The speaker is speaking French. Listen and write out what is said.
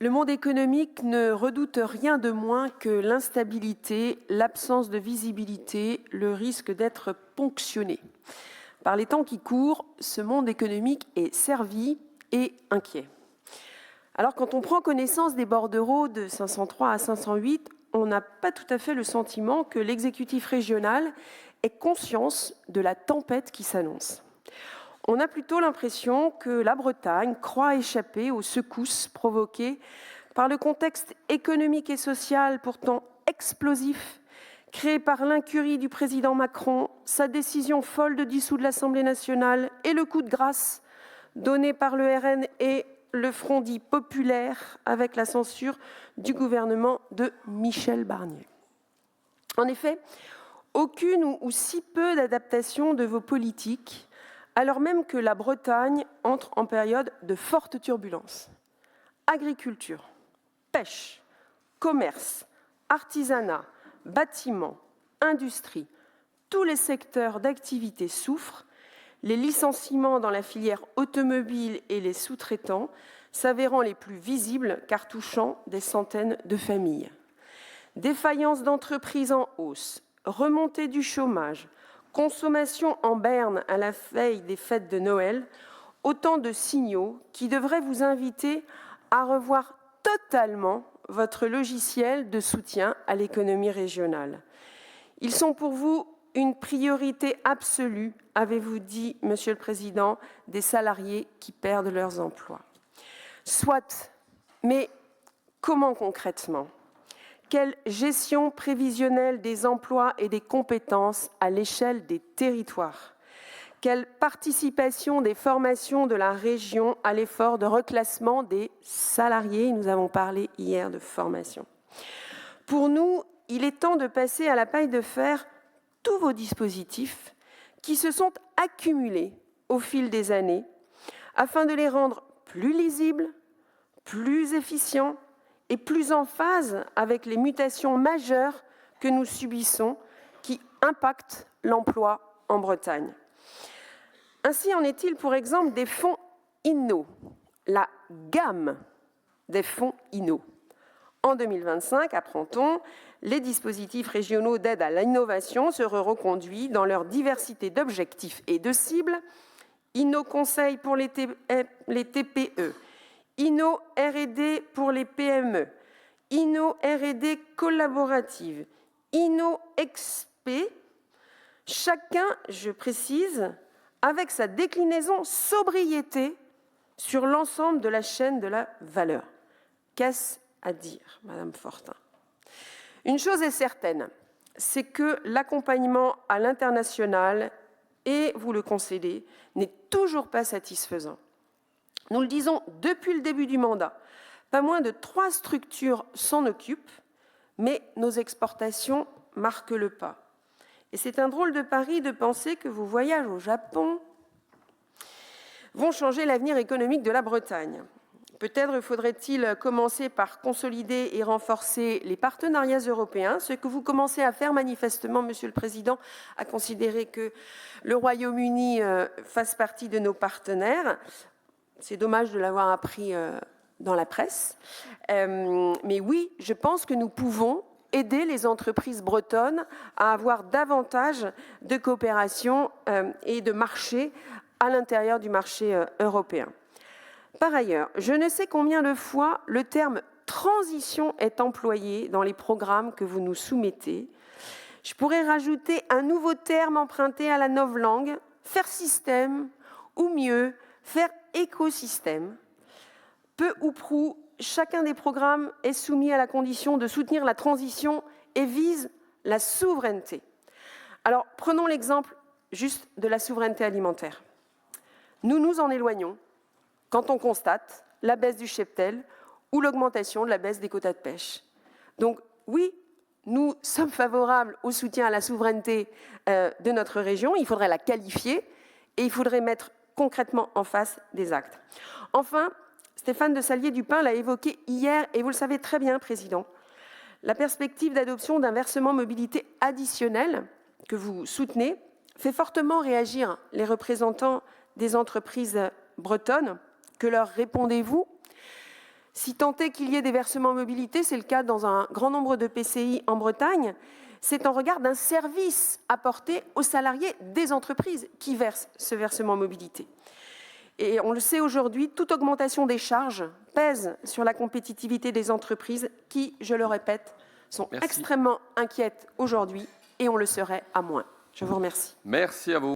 Le monde économique ne redoute rien de moins que l'instabilité, l'absence de visibilité, le risque d'être ponctionné. Par les temps qui courent, ce monde économique est servi et inquiet. Alors, quand on prend connaissance des bordereaux de 503 à 508, on n'a pas tout à fait le sentiment que l'exécutif régional ait conscience de la tempête qui s'annonce. On a plutôt l'impression que la Bretagne croit échapper aux secousses provoquées par le contexte économique et social pourtant explosif créé par l'incurie du président Macron, sa décision folle de dissoudre l'Assemblée nationale et le coup de grâce donné par le RN et le Front dit populaire avec la censure du gouvernement de Michel Barnier. En effet, aucune ou si peu d'adaptation de vos politiques, alors même que la Bretagne entre en période de forte turbulence. Agriculture, pêche, commerce, artisanat, bâtiment, industrie, tous les secteurs d'activité souffrent, les licenciements dans la filière automobile et les sous-traitants s'avérant les plus visibles car touchant des centaines de familles. Défaillance d'entreprises en hausse, remontée du chômage, consommation en berne à la veille des fêtes de Noël, autant de signaux qui devraient vous inviter à revoir totalement votre logiciel de soutien à l'économie régionale. Ils sont pour vous une priorité absolue, avez-vous dit, Monsieur le Président, des salariés qui perdent leurs emplois. Soit, mais comment concrètement ? Quelle gestion prévisionnelle des emplois et des compétences à l'échelle des territoires ? Quelle participation des formations de la région à l'effort de reclassement des salariés ? Nous avons parlé hier de formation. Pour nous, il est temps de passer à la paille de fer tous vos dispositifs qui se sont accumulés au fil des années afin de les rendre plus lisibles, plus efficients et plus en phase avec les mutations majeures que nous subissons qui impactent l'emploi en Bretagne. Ainsi en est-il, pour exemple, des fonds Inno, la gamme des fonds Inno. En 2025, apprend-on, les dispositifs régionaux d'aide à l'innovation seront reconduits dans leur diversité d'objectifs et de cibles. Inno Conseil pour les TPE, Inno R&D pour les PME, Inno R&D collaborative, Inno XP, chacun, je précise, avec sa déclinaison sobriété sur l'ensemble de la chaîne de la valeur. Qu'est-ce à dire, Madame Fortin ? Une chose est certaine, c'est que l'accompagnement à l'international, et vous le concédez, n'est toujours pas satisfaisant. Nous le disons depuis le début du mandat, pas moins de 3 structures s'en occupent, mais nos exportations marquent le pas. Et c'est un drôle de pari de penser que vos voyages au Japon vont changer l'avenir économique de la Bretagne. Peut-être faudrait-il commencer par consolider et renforcer les partenariats européens, ce que vous commencez à faire manifestement, Monsieur le Président, à considérer que le Royaume-Uni fasse partie de nos partenaires. C'est dommage de l'avoir appris dans la presse. Mais oui, je pense que nous pouvons aider les entreprises bretonnes à avoir davantage de coopération et de marché à l'intérieur du marché européen. Par ailleurs, je ne sais combien de fois le terme « transition » est employé dans les programmes que vous nous soumettez. Je pourrais rajouter un nouveau terme emprunté à la novlangue, « faire système » ou mieux, « faire écosystème ». Peu ou prou, chacun des programmes est soumis à la condition de soutenir la transition et vise la souveraineté. Alors, prenons l'exemple juste de la souveraineté alimentaire. Nous nous en éloignons quand on constate la baisse du cheptel ou l'augmentation de la baisse des quotas de pêche. Donc oui, nous sommes favorables au soutien à la souveraineté de notre région, il faudrait la qualifier et il faudrait mettre concrètement en face des actes. Enfin, Stéphane de Salier-Dupin l'a évoqué hier, et vous le savez très bien, Président, la perspective d'adoption d'un versement mobilité additionnel que vous soutenez fait fortement réagir les représentants des entreprises bretonnes. Que leur répondez-vous ? Si tant est qu'il y ait des versements mobilité, c'est le cas dans un grand nombre de PCI en Bretagne, c'est en regard d'un service apporté aux salariés des entreprises qui versent ce versement mobilité. Et on le sait aujourd'hui, toute augmentation des charges pèse sur la compétitivité des entreprises qui, je le répète, sont extrêmement inquiètes aujourd'hui et on le serait à moins. Je vous remercie. Merci à vous.